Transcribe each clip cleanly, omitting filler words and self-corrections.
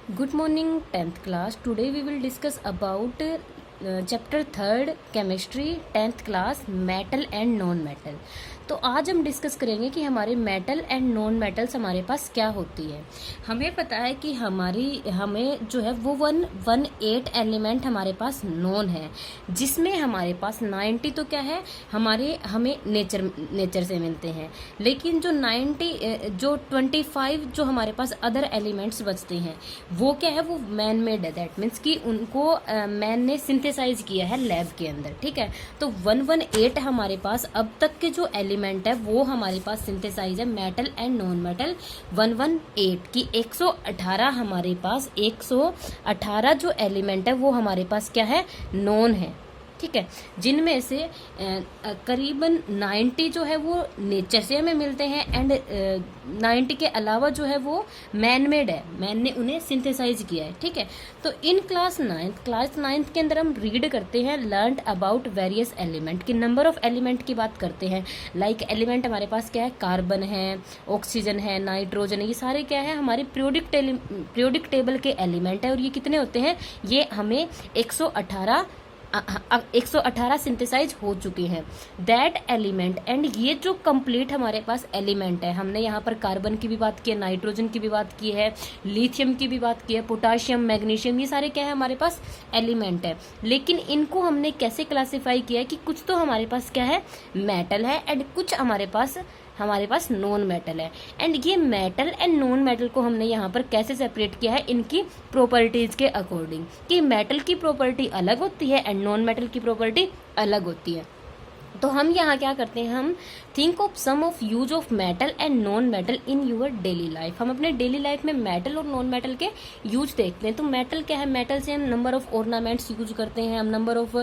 Good morning 10th class. Today we will discuss about chapter 3rd chemistry 10th class metal and non metal. तो आज हम discuss करेंगे कि हमारे metal and non metals हमारे पास क्या होती है। हमें पता है कि हमें जो है वो 118 एलिमेंट हमारे पास नॉन है, जिसमें हमारे पास 90 तो क्या है हमें नेचर से मिलते हैं, लेकिन जो 25 जो हमारे पास अदर एलिमेंट्स बचते हैं वो क्या है, वो मैन मेड है। दैट मीन्स कि उनको मैन ने सिंथेसाइज किया है लैब के अंदर। ठीक है, तो 118 हमारे पास अब तक के जो एलिमेंट है वो हमारे पास सिंथेसाइज है मेटल एंड नॉन मेटल 118 की। 118 हमारे पास 118 जो एलिमेंट है वो हमारे पास क्या है, नॉन है। ठीक है, जिनमें से करीबन 90 जो है वो नेचर से हमें मिलते हैं एंड 90 के अलावा जो है वो मैन मेड है, मैन ने उन्हें सिंथेसाइज किया है। ठीक है, तो इन क्लास नाइन्थ के अंदर हम रीड करते हैं लर्न अबाउट वेरियस एलिमेंट की, नंबर ऑफ एलिमेंट की बात करते हैं। लाइक एलिमेंट हमारे पास क्या है, कार्बन है, ऑक्सीजन है, नाइट्रोजन है, ये सारे क्या है हमारे पीरियोडिक टेबल के एलिमेंट है। और ये कितने होते हैं, ये हमें 118 सिंथेसाइज हो चुके हैं दैट एलिमेंट। एंड ये जो कंप्लीट हमारे पास एलिमेंट है, हमने यहाँ पर कार्बन की भी बात की है, नाइट्रोजन की भी बात की है, लिथियम की भी बात की है, पोटाशियम, मैग्नीशियम, ये सारे क्या है हमारे पास एलिमेंट है। लेकिन इनको हमने कैसे क्लासिफाई किया है कि कुछ तो हमारे पास क्या है, मेटल है, एंड कुछ हमारे पास नॉन मेटल है। एंड ये मेटल एंड नॉन मेटल को हमने यहाँ पर कैसे सेपरेट किया है, इनकी प्रॉपर्टीज के अकॉर्डिंग, कि मेटल की प्रॉपर्टी अलग होती है एंड नॉन मेटल की प्रॉपर्टी अलग होती है। तो हम यहाँ क्या करते हैं, हम think of some of use of metal and non metal in your daily life. हम अपने डेली लाइफ में मेटल और नॉन मेटल के यूज देखते हैं। तो मेटल क्या है, मेटल से हम नंबर ऑफ ऑर्नामेंट्स यूज करते हैं, हम नंबर ऑफ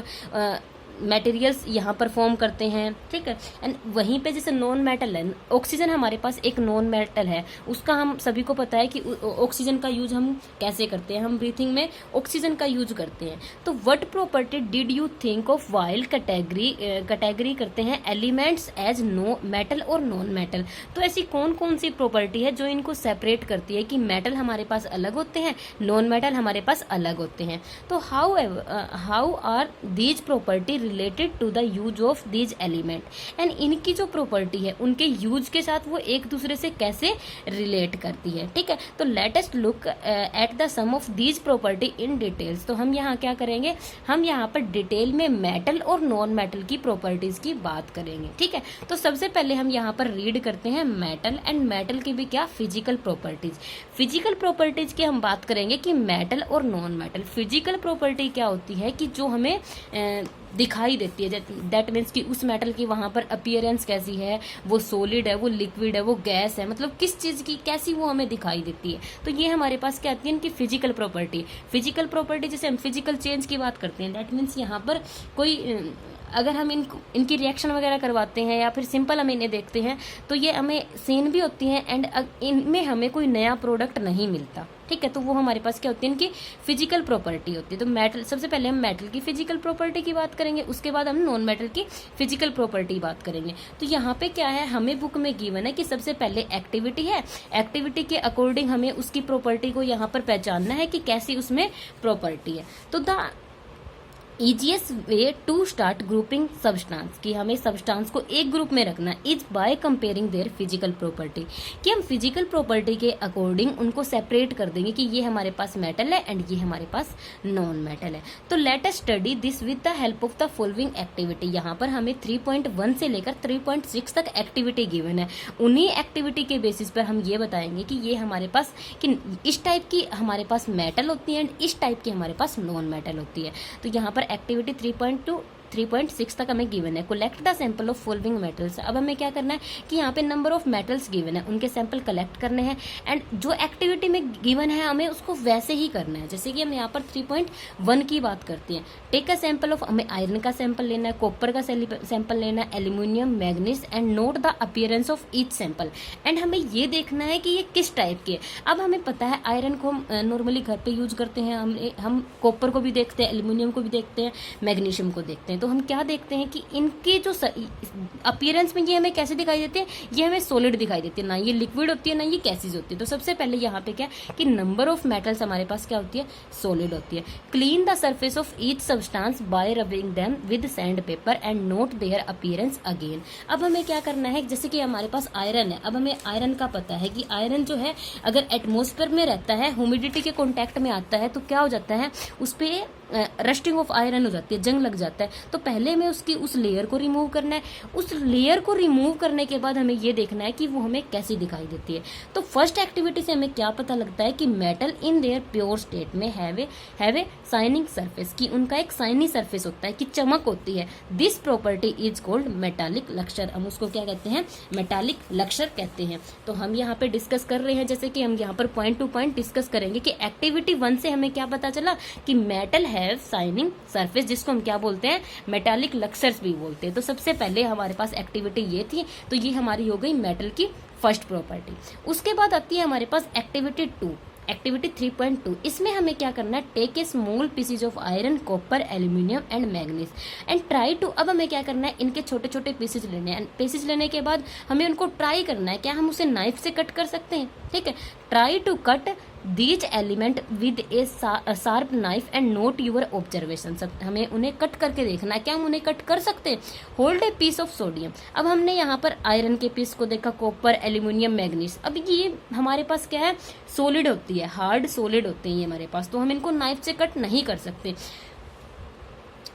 मटेरियल्स यहाँ पर फॉर्म करते हैं। ठीक है, एंड वहीं पे जैसे नॉन मेटल है, ऑक्सीजन हमारे पास एक नॉन मेटल है, उसका हम सभी को पता है कि ऑक्सीजन का यूज हम कैसे करते हैं, हम ब्रीथिंग में ऑक्सीजन का यूज करते हैं। तो what property did you think of while category करते हैं एलिमेंट्स एज नो मेटल और नॉन मेटल। तो ऐसी कौन कौन सी प्रॉपर्टी है जो इनको सेपरेट करती है कि मेटल हमारे पास अलग होते हैं, नॉन मेटल हमारे पास अलग होते हैं। तो how are these property related to the use of these element, and इनकी जो प्रॉपर्टी है उनके यूज के साथ वो एक दूसरे से कैसे रिलेट करती है। ठीक है, तो let us look at the some of these property in details. तो हम यहाँ क्या करेंगे, हम यहाँ पर डिटेल में मेटल और नॉन मेटल की प्रॉपर्टीज की बात करेंगे। ठीक है, तो सबसे पहले हम यहाँ पर रीड करते हैं मेटल, एंड मेटल की भी क्या, फिजिकल प्रॉपर्टीज की हम बात करेंगे कि मेटल और नॉन मेटल। फिजिकल प्रॉपर्टी क्या होती है कि जो हमें दिखाई देती है, दैट मीन्स कि उस मेटल की वहां पर अपीयरेंस कैसी है, वो सॉलिड है, वो लिक्विड है, वो गैस है, मतलब किस चीज की कैसी वो हमें दिखाई देती है। तो ये हमारे पास क्या आती है, इनकी फिजिकल प्रॉपर्टी। जैसे हम फिजिकल चेंज की बात करते हैं, दैट मीन्स यहाँ पर कोई अगर हम इनकी रिएक्शन वगैरह करवाते हैं या फिर सिंपल हम इन्हें देखते हैं तो ये हमें सीन भी होती हैं एंड इनमें हमें कोई नया प्रोडक्ट नहीं मिलता। ठीक है, तो वो हमारे पास क्या होती है, इनकी फिजिकल प्रॉपर्टी होती है। तो मेटल, सबसे पहले हम मेटल की फिजिकल प्रॉपर्टी की बात करेंगे, उसके बाद हम नॉन मेटल की फिजिकल प्रॉपर्टी बात करेंगे। तो यहाँ पे क्या है, हमें बुक में गिवन है कि सबसे पहले एक्टिविटी है, एक्टिविटी के अकॉर्डिंग हमें उसकी प्रॉपर्टी को यहाँ पर पहचानना है कि कैसी उसमें प्रॉपर्टी है। तो the easiest way to start grouping substance, कि हमें सब्सटेंस को एक ग्रुप में रखना is by comparing their physical property, कि हम फिजिकल प्रॉपर्टी के अकॉर्डिंग उनको सेपरेट कर देंगे कि ये हमारे पास मेटल है एंड ये हमारे पास नॉन मेटल है। तो let us study this with the help of the following activity. यहाँ पर हमें 3.1 से लेकर 3.6 तक एक्टिविटी गिवन है। उन्हीं एक्टिविटी के बेसिस पर हम ये बताएंगे कि ये हमारे पास कि इस टाइप की हमारे पास मेटल होती है एंड इस टाइप की हमारे पास नॉन मेटल होती है। तो यहाँ पर एक्टिविटी 3.6 तक हमें गिवन है, collect the sample of following metals. अब हमें क्या करना है कि यहाँ पे नंबर ऑफ मेटल्स गिवन है, उनके सैंपल कलेक्ट करने हैं एंड जो एक्टिविटी में गिवन है हमें उसको वैसे ही करना है। जैसे कि हम यहाँ पर 3.1 की बात करते हैं, टेक अ सैंपल ऑफ, हमें आयरन का सैंपल लेना है, कॉपर का सैंपल लेना है, aluminium, manganese and note the appearance of each sample. And हमें ये देखना है कि ये किस टाइप के। अब हमें पता है आयरन को हम नॉर्मली घर पे यूज करते हैं, हम कॉपर को भी देखते हैं, एल्यूमिनियम को भी देखते हैं, मैग्नीशियम को देखते हैं। तो हम क्या देखते हैं कि इनके जो अपीयरेंस में ये हमें कैसे दिखाई देते हैं, ये हमें सॉलिड दिखाई देती है, ना ये लिक्विड होती है ना ये गैसेज होती है। तो सबसे पहले यहाँ पे क्या कि नंबर ऑफ मेटल्स हमारे पास क्या होती है, सॉलिड होती है। Clean the surface of each substance by rubbing them with sandpaper and note their appearance again. अब हमें क्या करना है, जैसे कि हमारे पास आयरन है, अब हमें आयरन का पता है कि आयरन जो है अगर एटमॉस्फेयर में रहता है, ह्यूमिडिटी के कॉन्टैक्ट में आता है, तो क्या हो जाता है, उस पर रस्टिंग ऑफ आयरन हो जाती है, जंग लग जाता है। तो पहले हमें उसकी उस लेयर को रिमूव करना है। उस लेयर को रिमूव करने के बाद हमें ये देखना है कि वो हमें कैसी दिखाई देती है। तो फर्स्ट एक्टिविटी से हमें क्या पता लगता है कि metal in their pure state में हैव ए शाइनिंग सरफेस, कि उनका एक शाइनी सरफेस होता है, कि चमक होती है। This property is called metallic Laksar. हम उसको क्या कहते हैं, मेटालिक लक्सर कहते हैं। तो हम यहाँ पे डिस्कस कर रहे हैं, जैसे कि हम यहाँ पर पॉइंट टू पॉइंट डिस्कस करेंगे कि एक्टिविटी 1 से हमें क्या पता चला कि मेटल हैव शाइनिंग सरफेस, जिसको हम क्या बोलते हैं, मेटालिक लक्सर्स भी बोलते हैं। तो सबसे पहले हमारे पास एक्टिविटी ये थी, तो ये हमारी हो गई मेटल की फर्स्ट प्रॉपर्टी। उसके बाद आती है हमारे पास एक्टिविटी 2, एक्टिविटी 3.2। इसमें हमें क्या करना है, take a small pieces of iron, copper, aluminium and magnesium and try to. अब हमें क्या करना है, इनके छोटे छोटे पीसेज लेने हैं। पीसेज लेने के बाद हमें उनको ट्राई करना है, क्या हम उसे नाइफ से कट कर सकते हैं, ठीक है। Try to cut these element with a sharp knife and note your observation. हमें उन्हें कट करके देखना है, क्या हम उन्हें कट कर सकते हैं। Hold a piece of sodium. अब हमने यहाँ पर आयरन के पीस को देखा, कॉपर, एल्यूमिनियम, मैग्नीज। अब ये हमारे पास क्या है, सॉलिड होती है, हार्ड सॉलिड होते हैं ये हमारे पास, तो हम इनको नाइफ से कट नहीं कर सकते।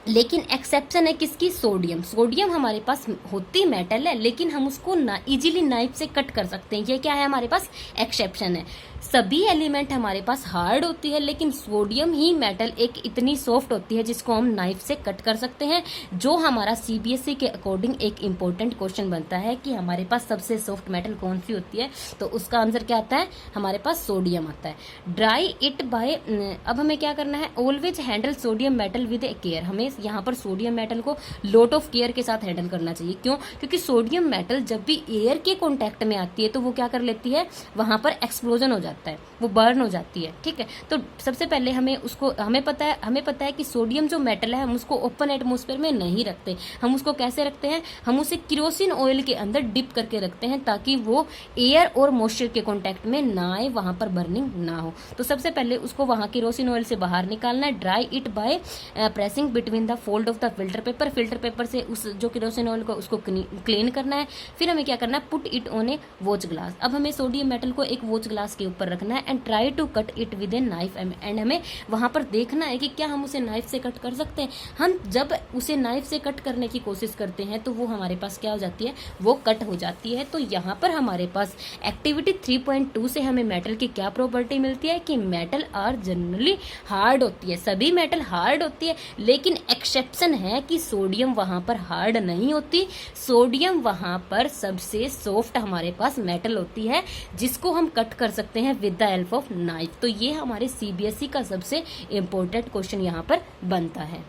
लेकिन एक्सेप्शन है किसकी, सोडियम। सोडियम हमारे पास होती मेटल है, लेकिन हम उसको इजीली नाइफ से कट कर सकते हैं। ये क्या है, हमारे पास एक्सेप्शन है। सभी एलिमेंट हमारे पास हार्ड होती है, लेकिन सोडियम ही मेटल एक इतनी सॉफ्ट होती है जिसको हम नाइफ से कट कर सकते हैं। जो हमारा सीबीएसई के अकॉर्डिंग एक इंपॉर्टेंट क्वेश्चन बनता है कि हमारे पास सबसे सॉफ्ट मेटल कौन सी होती है, तो उसका आंसर क्या आता है, हमारे पास सोडियम आता है। Dry it by. अब हमें क्या करना है, always handle sodium metal with A care. हमें यहाँ पर सोडियम मेटल को लॉट ऑफ केयर के साथ हैंडल करना चाहिए। क्यों, क्योंकि सोडियम मेटल जब भी एयर के कॉन्टैक्ट में आती है तो वो क्या कर लेती है, वहां पर एक्सप्लोजन हो जाता है, वो बर्न हो जाती है, ठीक है। तो सबसे पहले हमें पता है कि सोडियम जो मेटल है हम उसको ओपन एटमॉस्फेयर में नहीं रखते। हम उसको कैसे रखते हैं, हम उसे केरोसिन ऑयल के अंदर डिप करके रखते हैं, ताकि वो एयर और मॉइस्चर के कॉन्टैक्ट में ना आए, वहां पर बर्निंग ना हो। तो सबसे पहले उसको वहां केरोसिन ऑयल से बाहर निकालना है। Dry it by pressing between the fold of the filter paper. Filter paper से उस जो केरोसिन ऑयल को उसको क्लीन करना है। फिर हमें क्या करना है, put it on A watch glass. अब हमें सोडियम मेटल को एक वॉच ग्लास के ऊपर रखना है and try to cut it with a knife. And हमें वहां पर देखना है कि क्या हम उसे नाइफ से कट कर सकते हैं। हम जब उसे नाइफ से कट करने की कोशिश करते हैं तो वो हमारे पास क्या हो जाती है, वो कट हो जाती है। तो यहाँ पर हमारे पास एक्टिविटी 3.2 से हमें मेटल की क्या प्रॉपर्टी मिलती है कि मेटल आर जनरली हार्ड होती है। सभी मेटल हार्ड होती है, लेकिन एक्सेप्शन है कि सोडियम वहां पर हार्ड नहीं होती। सोडियम वहां पर सबसे सॉफ्ट हमारे पास मेटल होती है, जिसको हम कट कर सकते हैं with the help of knife. तो ये हमारे सीबीएसई का सबसे इंपॉर्टेंट क्वेश्चन यहाँ पर बनता है।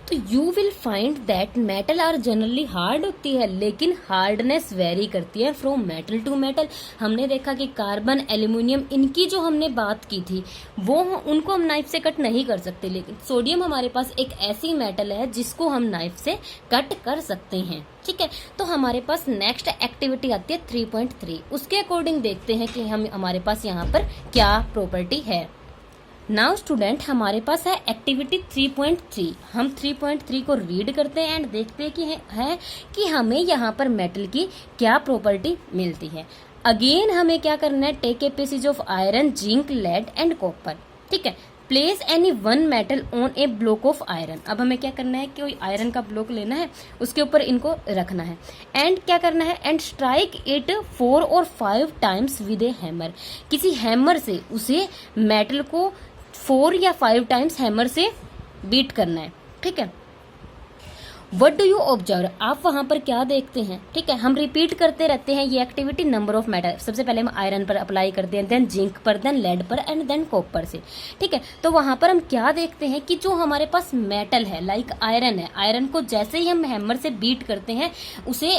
तो you will find that metal are generally hard होती है, लेकिन हार्डनेस वेरी करती है फ्रॉम मेटल टू मेटल। हमने देखा कि कार्बन, एल्यूमिनियम, इनकी जो हमने बात की थी वो उनको हम नाइफ से कट नहीं कर सकते, लेकिन सोडियम हमारे पास एक ऐसी मेटल है जिसको हम नाइफ से कट कर सकते हैं, ठीक है। तो हमारे पास नेक्स्ट एक्टिविटी आती है 3.3। उसके अकॉर्डिंग देखते हैं कि हमारे पास यहाँ पर क्या प्रॉपर्टी है। नाउ स्टूडेंट, हमारे पास है एक्टिविटी 3.3। हम 3.3 को रीड करते हैं एंड देखते हैं कि हमें यहाँ पर मेटल की क्या प्रॉपर्टी मिलती है। अगेन हमें क्या करना है, take a pieces of iron, zinc, lead and copper, ठीक है। Place any one metal on a block of iron. अब हमें क्या करना है, कोई आयरन का ब्लॉक लेना है, उसके ऊपर इनको रखना है एंड क्या करना है, and strike it 4 or 5 times with A hammer. किसी हैमर से उसे मेटल को 4 या 5 टाइम्स हैमर से बीट करना है, ठीक है। वट डू यू ऑब्जर्व, आप वहां पर क्या देखते हैं, ठीक है। हम रिपीट करते रहते हैं ये एक्टिविटी नंबर ऑफ मेटल। सबसे पहले हम आयरन पर अप्लाई करते हैं, देन जिंक पर, देन लेड पर एंड देन कॉपर से, ठीक है। तो वहां पर हम क्या देखते हैं कि जो हमारे पास मेटल है, लाइक आयरन है, आयरन को जैसे ही हम हैमर से बीट करते हैं, उसे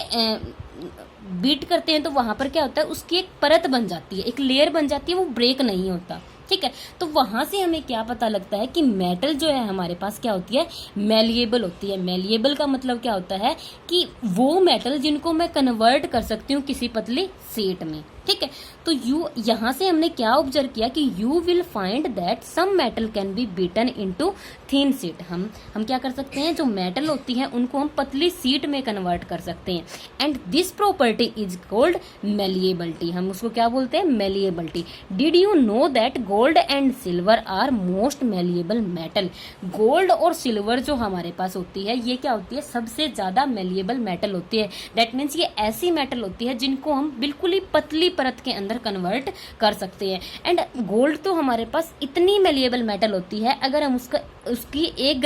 बीट करते हैं, तो वहां पर क्या होता है, उसकी एक परत बन जाती है, एक लेयर बन जाती है, वो ब्रेक नहीं होता, ठीक है। तो वहां से हमें क्या पता लगता है कि मेटल जो है हमारे पास क्या होती है, मेलिएबल होती है। मेलिएबल का मतलब क्या होता है कि वो मेटल जिनको मैं कन्वर्ट कर सकती हूँ किसी पतली शीट में, ठीक है। तो यू यहाँ से हमने क्या ऑब्जर्व किया कि you will find that some metal can be beaten into thin sheet. हम क्या कर सकते हैं, जो मेटल होती है उनको हम पतली शीट में कन्वर्ट कर सकते हैं। And this property is called malleability. हम उसको क्या बोलते हैं, malleability. Did you know that gold and silver are most malleable metal. Gold और सिल्वर जो हमारे पास होती है ये क्या होती है, सबसे ज्यादा मेलिएबल मेटल होती है। दैट मीन्स ये ऐसी मेटल होती है जिनको हम बिल्कुल ही पतली परत के अंदर कन्वर्ट कर सकते हैं। एंड गोल्ड तो हमारे पास इतनी मेलिएबल मेटल होती है, अगर हम उसकी 1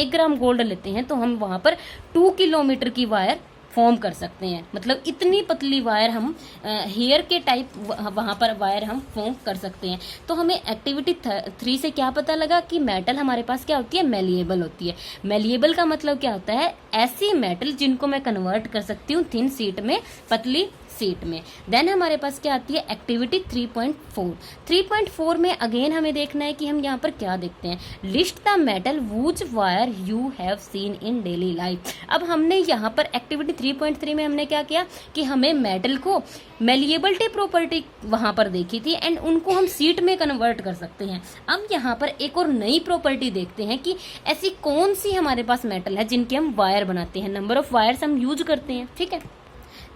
ग्राम गोल्ड लेते हैं तो हम वहां पर 2 किलोमीटर की वायर फॉर्म कर सकते हैं। मतलब इतनी पतली वायर हम हेयर के टाइप वहां पर वायर हम फॉर्म कर सकते हैं। तो हमें एक्टिविटी 3 से क्या पता लगा कि मेटल हमारे पास क्या होती है, मेलिएबल होती है। मेलिएबल का मतलब क्या होता है, ऐसी मेटल जिनको मैं कन्वर्ट कर सकती हूँ थिन शीट में, पतली शीट में। देन हमारे पास क्या आती है, एक्टिविटी 3.4। 3.4 में अगेन हमें देखना है कि हम यहाँ पर क्या देखते हैं, list the metal whose wire you have seen in daily life. अब हमने यहाँ पर एक्टिविटी 3.3 में हमने क्या किया कि हमें मेटल को मेलिएबिलिटी प्रॉपर्टी वहां पर देखी थी एंड उनको हम शीट में कन्वर्ट कर सकते हैं। अब यहाँ पर एक और नई प्रॉपर्टी देखते हैं कि ऐसी कौन सी हमारे पास मेटल है जिनके हम वायर बनाते हैं, नंबर ऑफ वायर्स हम यूज करते हैं, ठीक है।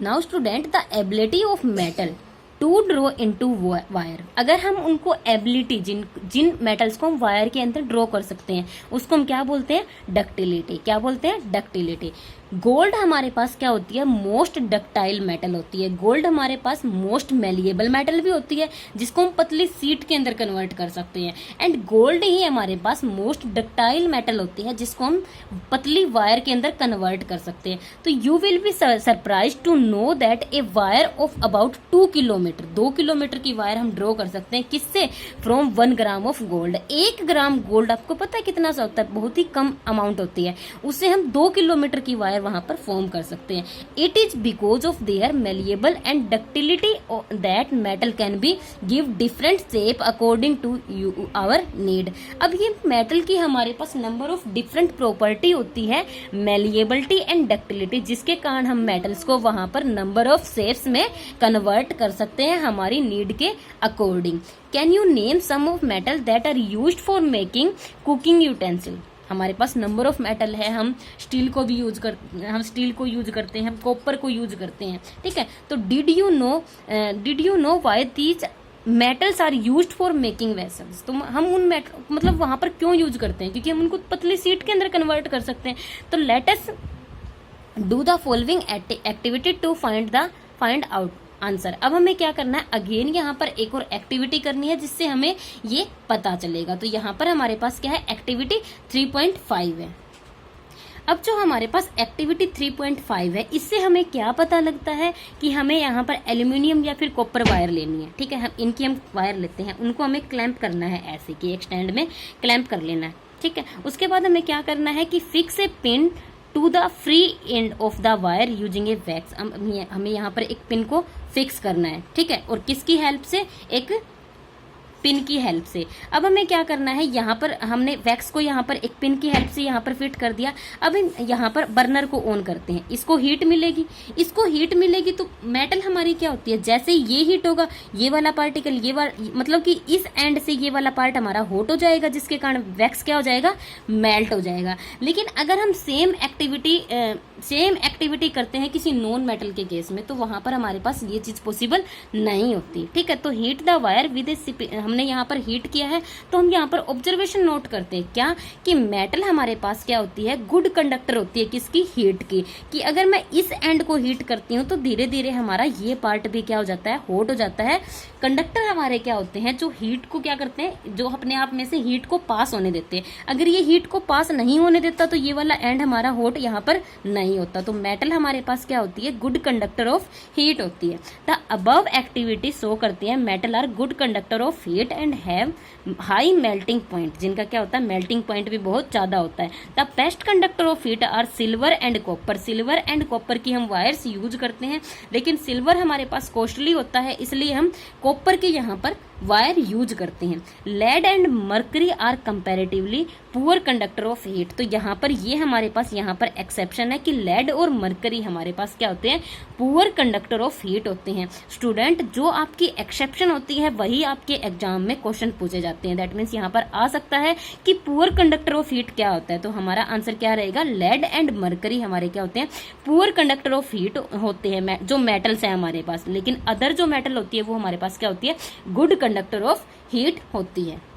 Now student, the ability of metal to draw into wire. अगर हम उनको एबिलिटी जिन मेटल्स को हम वायर के अंदर ड्रॉ कर सकते हैं उसको हम क्या बोलते हैं, डक्टिलिटी। क्या बोलते हैं, डक्टिलिटी। गोल्ड हमारे पास क्या होती है, मोस्ट डक्टाइल मेटल होती है। गोल्ड हमारे पास मोस्ट मेलिएबल मेटल भी होती है जिसको हम पतली शीट के अंदर कन्वर्ट कर सकते हैं। एंड गोल्ड ही हमारे पास मोस्ट डक्टाइल मेटल होती है जिसको हम पतली वायर के अंदर कन्वर्ट कर सकते हैं। तो you will be surprise to know that a wire of about 2 kilometre, 2 kilometre की वायर हम ड्रॉ कर सकते हैं। किससे, from 1 gram of gold. 1 gram gold आपको पता है कितना सा होता है, बहुत ही कम अमाउंट होती है, उससे हम 2 किलोमीटर की वायर वहां पर फॉर्म कर सकते हैं। It is because of their malleable and ductility that metal can be give different shape according to our need. अब ये मेटल की हमारे पास नंबर ऑफ डिफरेंट प्रॉपर्टी होती है, मेलिएबिलिटी एंड डक्टिलिटी, जिसके कारण हम मेटल्स को वहां पर नंबर ऑफ शेप्स में कन्वर्ट कर सकते हैं हमारी नीड के according. Can you name some of metal that are used for making cooking utensil. हमारे पास नंबर ऑफ मेटल है, हम स्टील को भी यूज करते हैं, हम कॉपर को यूज करते हैं, ठीक है। तो did you know why these metals are used for making vessels. तो हम उन मेटल मतलब वहां पर क्यों यूज करते हैं, क्योंकि हम उनको पतली शीट के अंदर कन्वर्ट कर सकते हैं। तो let us do the following activity to find out answer. अब हमें क्या करना है, अगेन यहाँ पर एक और एक्टिविटी करनी है जिससे हमें ये पता चलेगा। तो यहाँ पर हमारे पास क्या है, एक्टिविटी 3.5 है। अब जो हमारे पास एक्टिविटी 3.5 है, इससे हमें क्या पता लगता है कि हमें यहाँ पर एल्यूमिनियम या फिर कॉपर वायर लेनी है, ठीक है। हम वायर लेते हैं, उनको हमें क्लैंप करना है, ऐसे कि एक स्टैंड में क्लैंप कर लेना है, ठीक है। उसके बाद हमें क्या करना है कि fix a pin to the free end of the wire using a wax. हमें यहाँ पर एक पिन को फिक्स करना है, ठीक है। और किसकी हेल्प से, एक पिन की हेल्प से। अब हमें क्या करना है, यहाँ पर हमने वैक्स को यहाँ पर एक पिन की हेल्प से यहाँ पर फिट कर दिया। अब यहाँ पर बर्नर को ऑन करते हैं, इसको हीट मिलेगी तो मेटल हमारी क्या होती है, जैसे ये हीट होगा ये वाला पार्टिकल मतलब कि इस एंड से ये वाला पार्ट हमारा हॉट हो जाएगा, जिसके कारण वैक्स क्या हो जाएगा, मेल्ट हो जाएगा। लेकिन अगर हम सेम एक्टिविटी करते हैं किसी नॉन मेटल के केस में, तो वहां पर हमारे पास ये चीज पॉसिबल नहीं होती, ठीक है। तो हीट द वायर विद ए, हमने यहाँ पर हीट किया है, तो हम यहाँ पर ऑब्जर्वेशन नोट करते हैं क्या, कि मेटल हमारे पास क्या होती है, गुड कंडक्टर होती है, किसकी, हीट की। कि अगर मैं इस एंड को हीट करती हूँ तो धीरे धीरे हमारा ये पार्ट भी क्या हो जाता है, हॉट हो जाता है। कंडक्टर हमारे क्या होते हैं, जो हीट को क्या करते हैं, जो अपने आप में से हीट को पास होने देते हैं। अगर ये हीट को पास नहीं होने देता तो ये वाला एंड हमारा हॉट यहाँ पर नहीं होता। तो मेटल हमारे पास क्या होती है, गुड कंडक्टर ऑफ हीट होती है। द अबव एक्टिविटी शो करती है metal are good conductor of heat and have high melting point, जिनका क्या होता है, मेल्टिंग पॉइंट भी बहुत ज्यादा होता है। The best conductor of heat are silver and copper. Silver and copper की हम वायर्स यूज करते हैं, लेकिन सिल्वर हमारे पास कॉस्टली होता है, इसलिए हम कॉपर के यहाँ पर वायर यूज करते हैं। Lead and mercury are comparatively poor conductor of heat. तो यहाँ पर ये हमारे पास यहाँ पर एक्सेप्शन है कि लेड और मर्करी हमारे पास क्या होते हैं, पुअर कंडक्टर ऑफ हीट होते हैं। स्टूडेंट, जो आपकी एक्सेप्शन होती है वही आपके एग्जाम में क्वेश्चन पूछे जाते हैं। दैट मीन्स यहाँ पर आ सकता है कि पुअर कंडक्टर ऑफ हीट क्या होता है, तो हमारा आंसर क्या रहेगा, लेड एंड मर्करी हमारे क्या होते हैं, पुअर कंडक्टर ऑफ हीट होते हैं, जो मेटल्स है हमारे पास। लेकिन अदर जो मेटल होती है वो हमारे पास क्या होती है, गुड कंडक्टर ऑफ हीट होती है।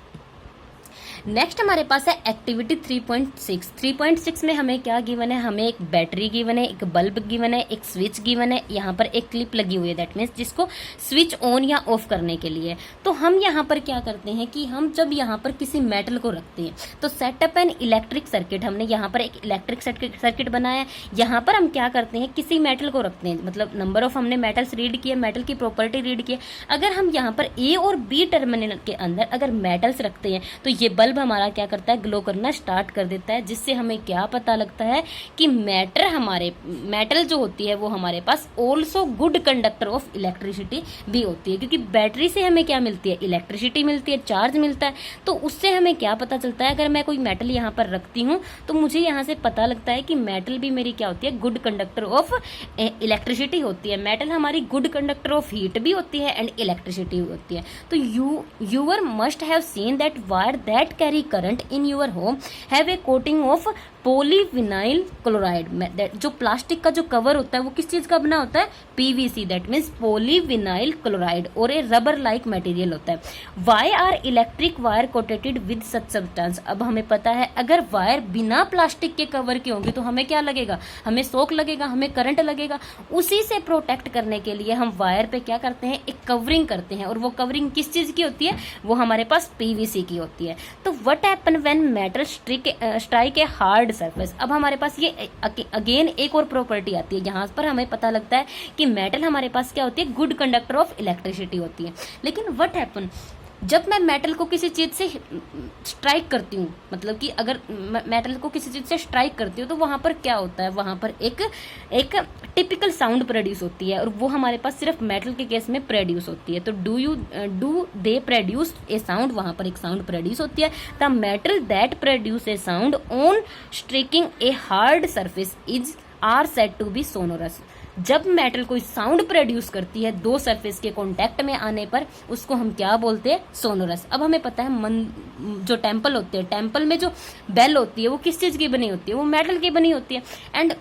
नेक्स्ट हमारे पास है एक्टिविटी 3.6। 3.6 में हमें क्या गिवन है, हमें एक बैटरी गिवन है, एक बल्ब गिवन है, एक स्विच गिवन है, यहाँ पर एक क्लिप लगी हुई है, दैट मीन्स जिसको स्विच ऑन या ऑफ करने के लिए। तो हम यहाँ पर क्या करते हैं कि हम जब यहाँ पर किसी मेटल को रखते हैं तो सेटअप एन इलेक्ट्रिक सर्किट, हमने यहाँ पर एक इलेक्ट्रिक सर्किट बनाया है। यहाँ पर हम क्या करते हैं, किसी मेटल को रखते हैं, मतलब नंबर ऑफ हमने मेटल्स रीड किए, मेटल की प्रॉपर्टी रीड किए। अगर हम यहाँ पर ए और बी टर्मिनल के अंदर अगर मेटल्स रखते हैं तो ये बल्ब हमारा क्या करता है, ग्लो करना स्टार्ट कर देता है, जिससे हमें क्या पता लगता है कि मेटल जो होती है वो हमारे पास also good conductor of electricity भी होती है। क्योंकि बैटरी से हमें क्या मिलती है, इलेक्ट्रिसिटी मिलती है, चार्ज मिलता है। तो उससे हमें क्या पता चलता है, अगर मैं कोई मेटल यहाँ पर रखती हूँ तो मुझे यहाँ से पता लगता है कि मेटल भी मेरी क्या होती है, गुड कंडक्टर ऑफ इलेक्ट्रिसिटी होती है। मेटल हमारी गुड कंडक्टर ऑफ हीट भी होती है एंड इलेक्ट्रिसिटी होती है। तो your must have seen that wire that carry current in your home have a coating of polyvinyl chloride. जो प्लास्टिक का जो कवर होता है वो किस चीज का बना होता है, PVC, that means polyvinyl chloride, और ए रबर लाइक मटेरियल होता है। Why are electric wire coated with such substance. अब हमें पता है अगर वायर बिना प्लास्टिक के कवर के होंगे तो हमें क्या लगेगा, हमें शॉक लगेगा, हमें करंट लगेगा। उसी से प्रोटेक्ट करने के लिए हम वायर पे क्या करते हैं, एक कवरिंग करते हैं, और वो कवरिंग किस चीज की होती है, वो हमारे पास पीवीसी की होती है। तो what happen when metal strike a hard surface. अब हमारे पास ये अगेन एक और प्रॉपर्टी आती है, यहाँ पर हमें पता लगता है कि मेटल हमारे पास क्या होती है, गुड कंडक्टर ऑफ इलेक्ट्रिसिटी होती है। लेकिन व्हाट हैपन, जब मैं मेटल को किसी चीज से स्ट्राइक करती हूँ, मतलब कि अगर मेटल को किसी चीज से स्ट्राइक करती हूँ तो वहां पर क्या होता है, वहां पर एक टिपिकल साउंड प्रोड्यूस होती है, और वो हमारे पास सिर्फ मेटल के केस में प्रोड्यूस होती है। तो do they produce a sound, वहां पर एक साउंड प्रोड्यूस होती है। The metal that produce a sound on striking a hard surface is are said to be sonorous. जब मेटल कोई साउंड प्रोड्यूस करती है दो सरफेस के कांटेक्ट में आने पर, उसको हम क्या बोलते हैं, सोनोरस। अब हमें पता है जो टेम्पल होते हैं, टेम्पल में जो बेल होती है वो किस चीज की बनी होती है, वो मेटल की बनी होती है। एंड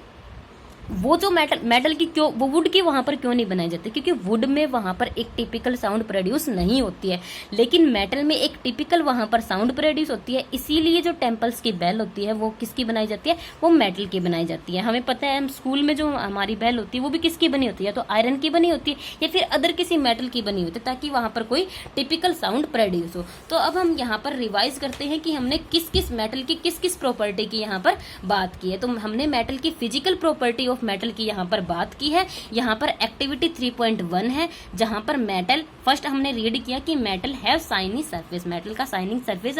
वो जो मेटल की क्यों, वो वुड की वहां पर क्यों नहीं बनाई जाती, क्योंकि वुड में वहां पर एक टिपिकल साउंड प्रोड्यूस नहीं होती है, लेकिन मेटल में एक टिपिकल वहां पर साउंड प्रोड्यूस होती है। इसीलिए जो टेम्पल्स की बेल होती है वो किसकी बनाई जाती है, वो मेटल की बनाई जाती है। हमें पता है हम स्कूल में जो हमारी बेल होती है वो भी किसकी बनी होती है, तो आयरन की बनी होती है या फिर अदर किसी मेटल की बनी होती है, ताकि वहां पर कोई टिपिकल साउंड प्रोड्यूस हो। तो अब हम यहाँ पर रिवाइज करते हैं कि हमने किस किस मेटल की किस किस प्रॉपर्टी की यहाँ पर बात की है। तो हमने मेटल की फिजिकल प्रॉपर्टी ऑफ मेटल की यहाँ पर बात की है। यहाँ पर एक्टिविटी 3.1 है, जहां पर मेटल फर्स्ट हमने रीड किया कि metal have shiny surface. Metal का शाइनिंग सरफेस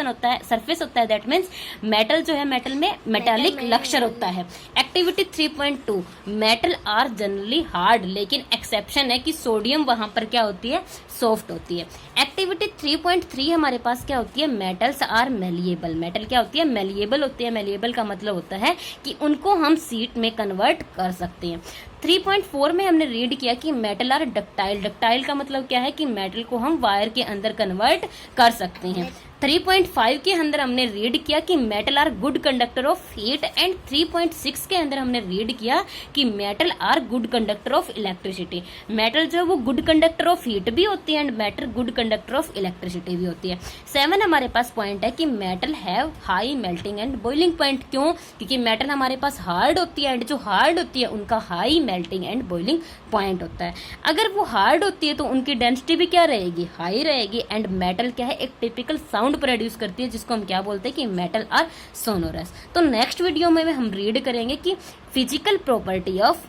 होता है, दैट मीन्स मेटल जो है मेटल में मेटालिक लक्ष्यर होता है। Activity 3.2 metal are generally hard, लेकिन एक्सेप्शन है कि सोडियम वहां पर क्या होती है, सॉफ्ट होती है। एक्टिविटी 3.3 हमारे पास क्या होती है, मेटल्स आर मेलिएबल। मेटल क्या होती है, मेलिएबल होती है। मेलिएबल का मतलब होता है कि उनको हम शीट में कन्वर्ट कर सकते हैं। 3.4 में हमने रीड किया कि मेटल आर डक्टाइल। डक्टाइल का मतलब क्या है कि मेटल को हम वायर के अंदर कन्वर्ट कर सकते हैं। 3.5 के अंदर हमने रीड किया कि metal are good conductor of heat, and 3.6 के अंदर हमने रीड किया कि metal are good conductor of electricity. Metal जो है वो गुड कंडक्टर ऑफ हीट भी होती है and metal good conductor of electricity भी होती है। 7 हमारे पास पॉइंट है कि metal have high melting and boiling point. क्यों, क्योंकि मेटल हमारे पास हार्ड होती है एंड जो हार्ड होती है उनका high melting and boiling point होता है। अगर वो हार्ड होती है तो उनकी डेंसिटी भी क्या रहेगी, हाई रहेगी। एंड मेटल क्या है, एक टिपिकल साउंड प्रोड्यूस करती है जिसको हम क्या बोलते हैं कि मेटल आर सोनोरस। तो नेक्स्ट वीडियो में हम रीड करेंगे कि physical property of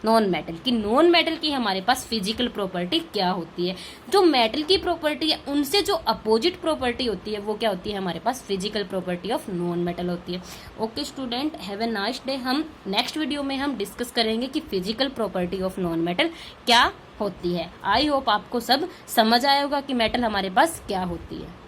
non metal की, नॉन मेटल की हमारे पास फिजिकल प्रॉपर्टी क्या होती है। जो मेटल की प्रॉपर्टी है उनसे जो अपोजिट प्रॉपर्टी होती है वो क्या होती है, हमारे पास physical property of non metal होती है। Okay student, have a nice day. हम नेक्स्ट वीडियो में हम डिस्कस करेंगे कि physical property of non metal क्या होती है। आई होप आपको सब समझ आया होगा कि मेटल हमारे पास क्या होती है।